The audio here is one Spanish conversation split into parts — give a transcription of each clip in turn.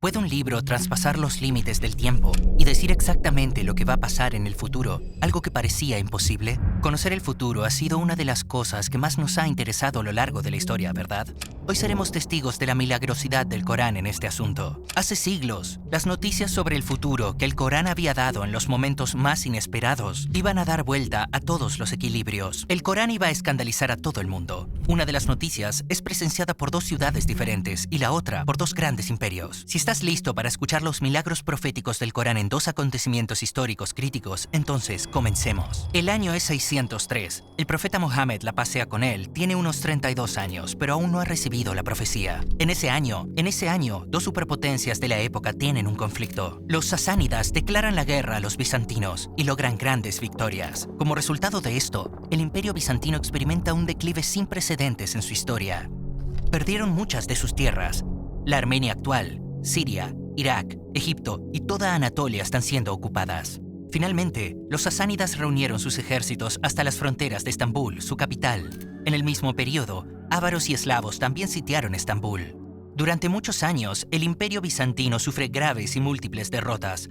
¿Puede un libro traspasar los límites del tiempo y decir exactamente lo que va a pasar en el futuro, algo que parecía imposible? Conocer el futuro ha sido una de las cosas que más nos ha interesado a lo largo de la historia, ¿verdad? Hoy seremos testigos de la milagrosidad del Corán en este asunto. Hace siglos, las noticias sobre el futuro que el Corán había dado en los momentos más inesperados iban a dar vuelta a todos los equilibrios. El Corán iba a escandalizar a todo el mundo. Una de las noticias es presenciada por dos ciudades diferentes y la otra por dos grandes imperios. Si estás listo para escuchar los milagros proféticos del Corán en dos acontecimientos históricos críticos, entonces comencemos. El año es 603. El profeta Mohammed, la paz sea con él, tiene unos 32 años, pero aún no ha recibido la profecía. En ese año, dos superpotencias de la época tienen un conflicto. Los sasánidas declaran la guerra a los bizantinos y logran grandes victorias. Como resultado de esto, el imperio bizantino experimenta un declive sin precedentes en su historia. Perdieron muchas de sus tierras. La Armenia actual, Siria, Irak, Egipto y toda Anatolia están siendo ocupadas. Finalmente, los sasánidas reunieron sus ejércitos hasta las fronteras de Estambul, su capital. En el mismo periodo, ávaros y eslavos también sitiaron Estambul. Durante muchos años, el imperio bizantino sufre graves y múltiples derrotas.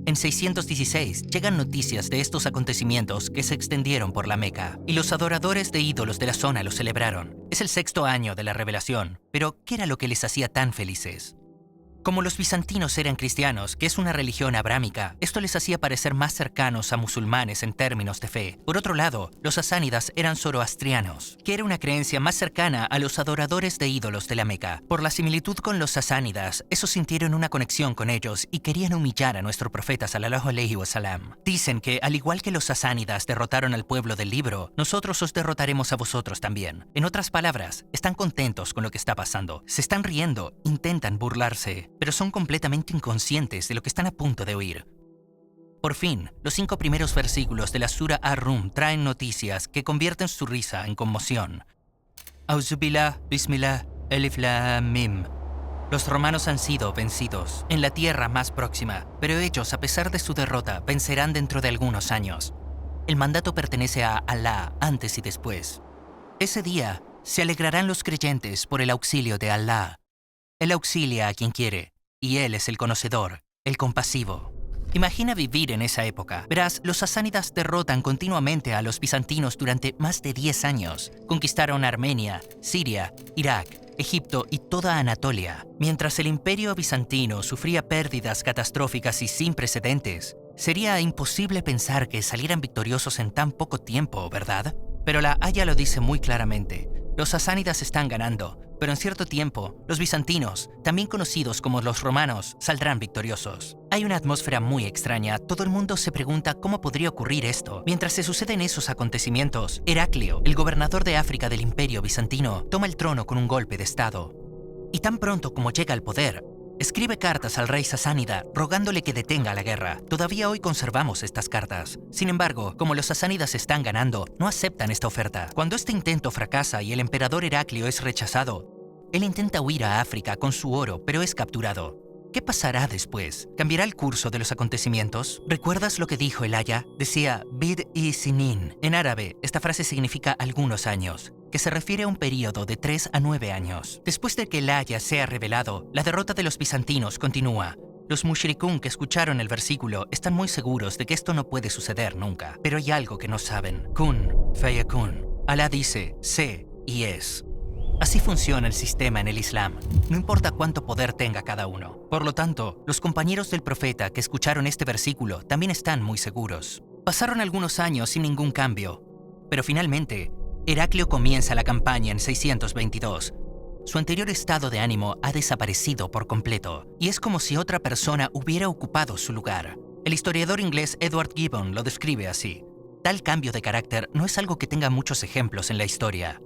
En 616 llegan noticias de estos acontecimientos que se extendieron por la Meca, y los adoradores de ídolos de la zona lo celebraron. Es el 6º año de la revelación, pero ¿qué era lo que les hacía tan felices? Como los bizantinos eran cristianos, que es una religión abrámica, esto les hacía parecer más cercanos a musulmanes en términos de fe. Por otro lado, los sasánidas eran zoroastrianos, que era una creencia más cercana a los adoradores de ídolos de la Meca. Por la similitud con los sasánidas, esos sintieron una conexión con ellos y querían humillar a nuestro profeta sallallahu alaihi wasallam. Dicen que, al igual que los sasánidas derrotaron al pueblo del libro, nosotros os derrotaremos a vosotros también. En otras palabras, están contentos con lo que está pasando. Se están riendo, intentan burlarse, pero son completamente inconscientes de lo que están a punto de oír. Por fin, los 5 primeros versículos de la Sura Ar-Rum traen noticias que convierten su risa en conmoción. Auzubillah, Bismillah, Elif Lam Mim. Los romanos han sido vencidos en la tierra más próxima, pero ellos, a pesar de su derrota, vencerán dentro de algunos años. El mandato pertenece a Alá antes y después. Ese día, se alegrarán los creyentes por el auxilio de Alá. Él auxilia a quien quiere, y Él es el conocedor, el compasivo. Imagina vivir en esa época. Verás, los sasánidas derrotan continuamente a los bizantinos durante más de 10 años. Conquistaron Armenia, Siria, Irak, Egipto y toda Anatolia. Mientras el imperio bizantino sufría pérdidas catastróficas y sin precedentes, sería imposible pensar que salieran victoriosos en tan poco tiempo, ¿verdad? Pero la Haya lo dice muy claramente. Los sasánidas están ganando, pero en cierto tiempo, los bizantinos, también conocidos como los romanos, saldrán victoriosos. Hay una atmósfera muy extraña. Todo el mundo se pregunta cómo podría ocurrir esto. Mientras se suceden esos acontecimientos, Heraclio, el gobernador de África del Imperio Bizantino, toma el trono con un golpe de estado. Y tan pronto como llega al poder, escribe cartas al rey sasánida rogándole que detenga la guerra. Todavía hoy conservamos estas cartas. Sin embargo, como los sasánidas están ganando, no aceptan esta oferta. Cuando este intento fracasa y el emperador Heraclio es rechazado, él intenta huir a África con su oro, pero es capturado. ¿Qué pasará después? ¿Cambiará el curso de los acontecimientos? ¿Recuerdas lo que dijo el Haya? Decía Bid-i Sinin. En árabe, esta frase significa algunos años, que se refiere a un periodo de 3 a 9 años. Después de que el Haya sea revelado, la derrota de los bizantinos continúa. Los mushrikun que escucharon el versículo están muy seguros de que esto no puede suceder nunca. Pero hay algo que no saben. Kun, fayakun. Alá dice, sé y es. Así funciona el sistema en el Islam. No importa cuánto poder tenga cada uno. Por lo tanto, los compañeros del profeta que escucharon este versículo también están muy seguros. Pasaron algunos años sin ningún cambio, pero finalmente, Heraclio comienza la campaña en 622. Su anterior estado de ánimo ha desaparecido por completo, y es como si otra persona hubiera ocupado su lugar. El historiador inglés Edward Gibbon lo describe así. Tal cambio de carácter no es algo que tenga muchos ejemplos en la historia.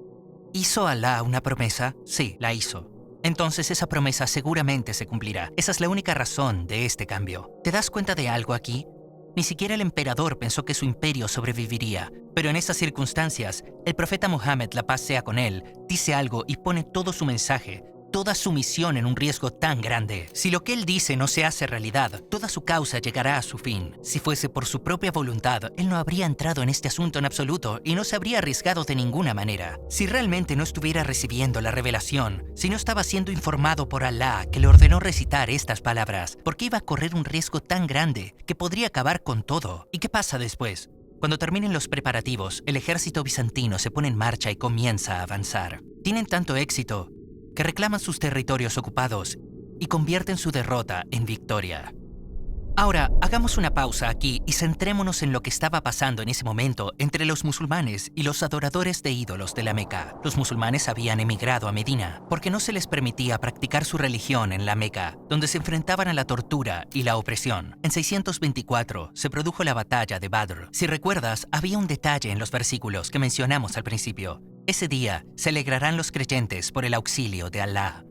¿Hizo Alá una promesa? Sí, la hizo. Entonces esa promesa seguramente se cumplirá. Esa es la única razón de este cambio. ¿Te das cuenta de algo aquí? Ni siquiera el emperador pensó que su imperio sobreviviría. Pero en esas circunstancias, el profeta Mohammed, la paz sea con él, dice algo y pone todo su mensaje toda su misión en un riesgo tan grande. Si lo que él dice no se hace realidad, toda su causa llegará a su fin. Si fuese por su propia voluntad, él no habría entrado en este asunto en absoluto y no se habría arriesgado de ninguna manera. Si realmente no estuviera recibiendo la revelación, si no estaba siendo informado por Alá, que le ordenó recitar estas palabras, ¿por qué iba a correr un riesgo tan grande que podría acabar con todo? ¿Y qué pasa después? Cuando terminen los preparativos, el ejército bizantino se pone en marcha y comienza a avanzar. Tienen tanto éxito que reclaman sus territorios ocupados y convierten su derrota en victoria. Ahora, hagamos una pausa aquí y centrémonos en lo que estaba pasando en ese momento entre los musulmanes y los adoradores de ídolos de la Meca. Los musulmanes habían emigrado a Medina porque no se les permitía practicar su religión en la Meca, donde se enfrentaban a la tortura y la opresión. En 624 se produjo la batalla de Badr. Si recuerdas, había un detalle en los versículos que mencionamos al principio. Ese día se alegrarán los creyentes por el auxilio de Alá.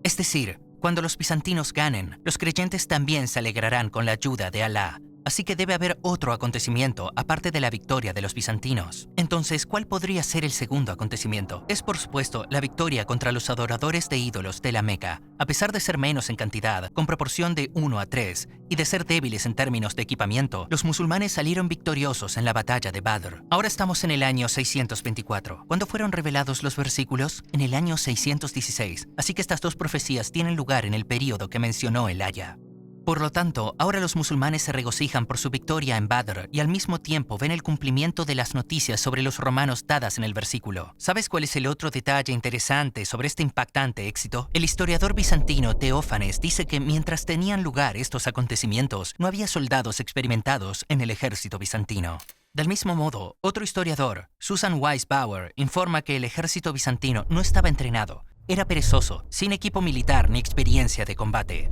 Es decir, cuando los bizantinos ganen, los creyentes también se alegrarán con la ayuda de Alá. Así que debe haber otro acontecimiento aparte de la victoria de los bizantinos. Entonces, ¿cuál podría ser el segundo acontecimiento? Es por supuesto la victoria contra los adoradores de ídolos de la Meca. A pesar de ser menos en cantidad, con proporción de 1 a 3, y de ser débiles en términos de equipamiento, los musulmanes salieron victoriosos en la batalla de Badr. Ahora estamos en el año 624. ¿Cuándo fueron revelados los versículos? En el año 616. Así que estas dos profecías tienen lugar en el período que mencionó el aya. Por lo tanto, ahora los musulmanes se regocijan por su victoria en Badr y al mismo tiempo ven el cumplimiento de las noticias sobre los romanos dadas en el versículo. ¿Sabes cuál es el otro detalle interesante sobre este impactante éxito? El historiador bizantino Teófanes dice que mientras tenían lugar estos acontecimientos, no había soldados experimentados en el ejército bizantino. Del mismo modo, otro historiador, Susan Weisbauer, informa que el ejército bizantino no estaba entrenado, era perezoso, sin equipo militar ni experiencia de combate.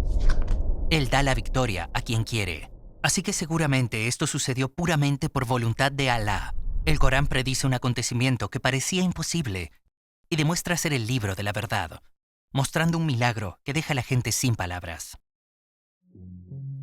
Él da la victoria a quien quiere. Así que seguramente esto sucedió puramente por voluntad de Alá. El Corán predice un acontecimiento que parecía imposible y demuestra ser el libro de la verdad, mostrando un milagro que deja a la gente sin palabras.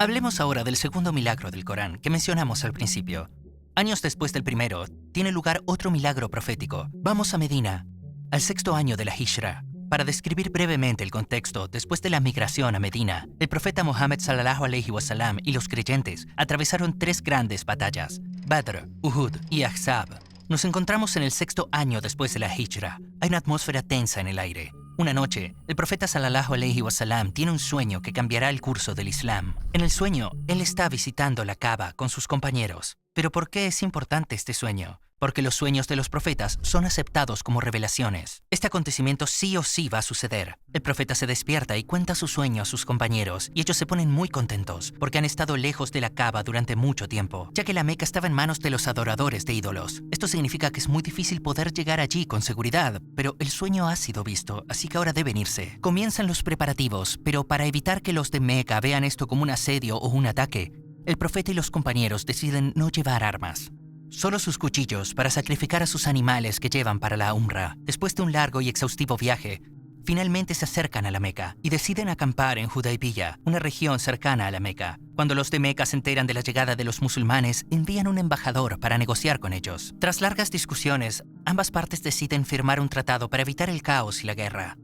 Hablemos ahora del segundo milagro del Corán que mencionamos al principio. Años después del primero, tiene lugar otro milagro profético. Vamos a Medina, al 6º año de la Hijra. Para describir brevemente el contexto, después de la migración a Medina, el profeta Muhammad sallallahu alaihi wasallam y los creyentes atravesaron 3 grandes batallas, Badr, Uhud y Ahzab. Nos encontramos en el 6º año después de la Hijra. Hay una atmósfera tensa en el aire. Una noche, el profeta sallallahu alaihi wasallam tiene un sueño que cambiará el curso del Islam. En el sueño, él está visitando la Kaaba con sus compañeros. ¿Pero por qué es importante este sueño? Porque los sueños de los profetas son aceptados como revelaciones. Este acontecimiento sí o sí va a suceder. El profeta se despierta y cuenta su sueño a sus compañeros, y ellos se ponen muy contentos, porque han estado lejos de la Kaaba durante mucho tiempo, ya que la Meca estaba en manos de los adoradores de ídolos. Esto significa que es muy difícil poder llegar allí con seguridad, pero el sueño ha sido visto, así que ahora deben irse. Comienzan los preparativos, pero para evitar que los de Meca vean esto como un asedio o un ataque, el profeta y los compañeros deciden no llevar armas. Solo sus cuchillos para sacrificar a sus animales que llevan para la Umra. Después de un largo y exhaustivo viaje, finalmente se acercan a la Meca y deciden acampar en Hudaybiyah, una región cercana a la Meca. Cuando los de Meca se enteran de la llegada de los musulmanes, envían un embajador para negociar con ellos. Tras largas discusiones, ambas partes deciden firmar un tratado para evitar el caos y la guerra.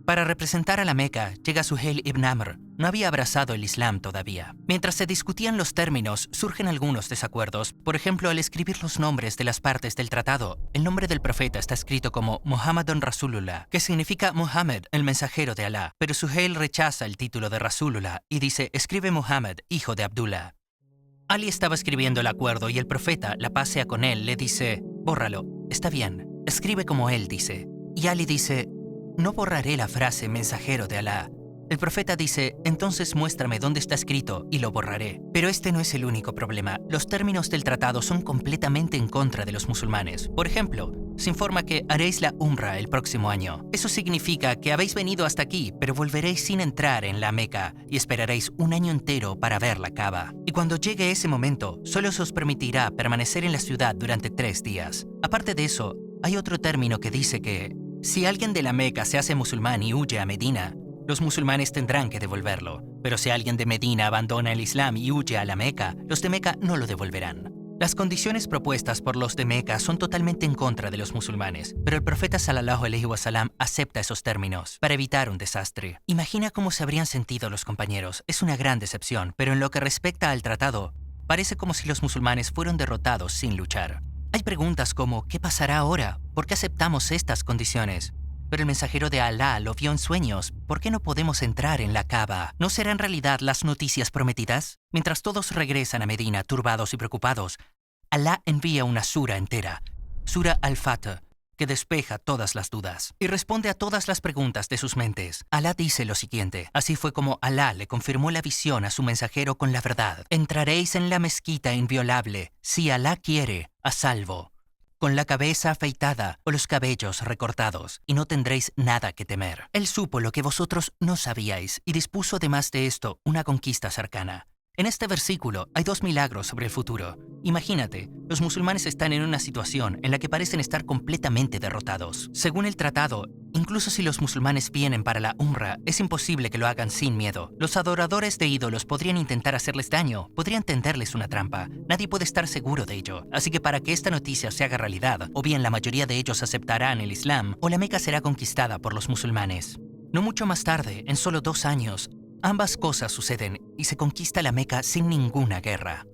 Para representar a la Meca, llega Suheil ibn Amr. No había abrazado el Islam todavía. Mientras se discutían los términos, surgen algunos desacuerdos. Por ejemplo, al escribir los nombres de las partes del tratado, el nombre del profeta está escrito como Muhammadun Rasulullah, que significa Muhammad, el mensajero de Alá. Pero Suheil rechaza el título de Rasulullah y dice, escribe Muhammad, hijo de Abdullah. Ali estaba escribiendo el acuerdo y el profeta, la paz sea con él, le dice, bórralo, está bien, escribe como él dice. Y Ali dice, no borraré la frase mensajero de Alá. El profeta dice, entonces muéstrame dónde está escrito y lo borraré. Pero este no es el único problema. Los términos del tratado son completamente en contra de los musulmanes. Por ejemplo, se informa que haréis la Umra el próximo año. Eso significa que habéis venido hasta aquí, pero volveréis sin entrar en la Meca y esperaréis un año entero para ver la Kaaba. Y cuando llegue ese momento, solo se os permitirá permanecer en la ciudad durante 3 días. Aparte de eso, hay otro término que dice que si alguien de la Meca se hace musulmán y huye a Medina, los musulmanes tendrán que devolverlo. Pero si alguien de Medina abandona el Islam y huye a la Meca, los de Meca no lo devolverán. Las condiciones propuestas por los de Meca son totalmente en contra de los musulmanes, pero el profeta sallallahu alaihi wasallam acepta esos términos para evitar un desastre. Imagina cómo se habrían sentido los compañeros. Es una gran decepción, pero en lo que respecta al tratado, parece como si los musulmanes fueron derrotados sin luchar. Hay preguntas como ¿qué pasará ahora? ¿Por qué aceptamos estas condiciones? Pero el mensajero de Alá lo vio en sueños. ¿Por qué no podemos entrar en la Kaaba? ¿No serán realidad las noticias prometidas? Mientras todos regresan a Medina turbados y preocupados, Alá envía una sura entera, Sura Al-Fath, que despeja todas las dudas y responde a todas las preguntas de sus mentes. Alá dice lo siguiente: así fue como Alá le confirmó la visión a su mensajero con la verdad. Entraréis en la mezquita inviolable, si Alá quiere, a salvo, con la cabeza afeitada o los cabellos recortados, y no tendréis nada que temer. Él supo lo que vosotros no sabíais y dispuso además de esto una conquista cercana. En este versículo hay dos milagros sobre el futuro. Imagínate, los musulmanes están en una situación en la que parecen estar completamente derrotados. Según el tratado, incluso si los musulmanes vienen para la Umra, es imposible que lo hagan sin miedo. Los adoradores de ídolos podrían intentar hacerles daño, podrían tenderles una trampa. Nadie puede estar seguro de ello. Así que para que esta noticia se haga realidad, o bien la mayoría de ellos aceptarán el Islam, o la Meca será conquistada por los musulmanes. No mucho más tarde, en solo 2 años, ambas cosas suceden y se conquista la Meca sin ninguna guerra.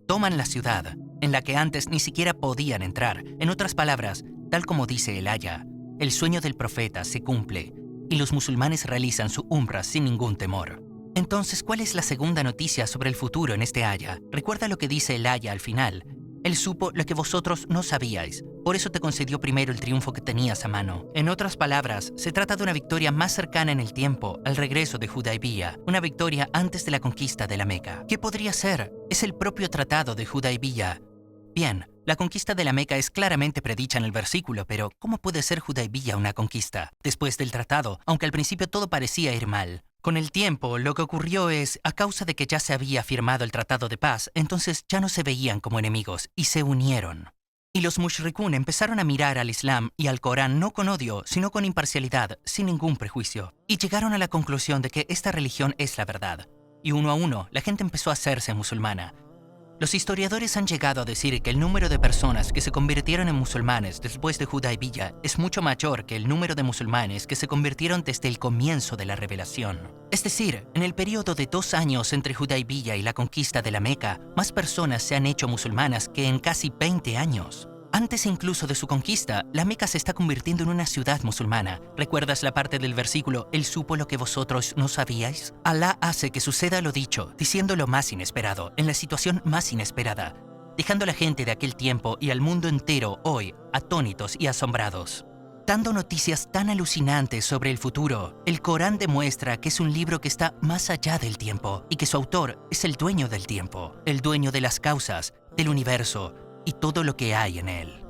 Toman la ciudad, en la que antes ni siquiera podían entrar. En otras palabras, tal como dice el aya, el sueño del profeta se cumple y los musulmanes realizan su umra sin ningún temor. Entonces, ¿cuál es la segunda noticia sobre el futuro en este aya? Recuerda lo que dice el aya al final. Él supo lo que vosotros no sabíais. Por eso te concedió primero el triunfo que tenías a mano. En otras palabras, se trata de una victoria más cercana en el tiempo, al regreso de Hudaybiyah, una victoria antes de la conquista de la Meca. ¿Qué podría ser? Es el propio tratado de Hudaybiyah. Bien, la conquista de la Meca es claramente predicha en el versículo, pero ¿cómo puede ser Hudaybiyah una conquista? Después del tratado, aunque al principio todo parecía ir mal. Con el tiempo, lo que ocurrió es, a causa de que ya se había firmado el tratado de paz, entonces ya no se veían como enemigos y se unieron. Y los mushrikun empezaron a mirar al Islam y al Corán no con odio, sino con imparcialidad, sin ningún prejuicio. Y llegaron a la conclusión de que esta religión es la verdad. Y uno a uno, la gente empezó a hacerse musulmana. Los historiadores han llegado a decir que el número de personas que se convirtieron en musulmanes después de Hudaybiyah es mucho mayor que el número de musulmanes que se convirtieron desde el comienzo de la revelación. Es decir, en el periodo de 2 años entre Hudaybiyah y la conquista de la Meca, más personas se han hecho musulmanas que en casi 20 años. Antes incluso de su conquista, la Meca se está convirtiendo en una ciudad musulmana. ¿Recuerdas la parte del versículo, Él supo lo que vosotros no sabíais? Alá hace que suceda lo dicho, diciendo lo más inesperado, en la situación más inesperada, dejando a la gente de aquel tiempo y al mundo entero hoy atónitos y asombrados. Dando noticias tan alucinantes sobre el futuro, el Corán demuestra que es un libro que está más allá del tiempo y que su autor es el dueño del tiempo, el dueño de las causas, del universo, y todo lo que hay en él.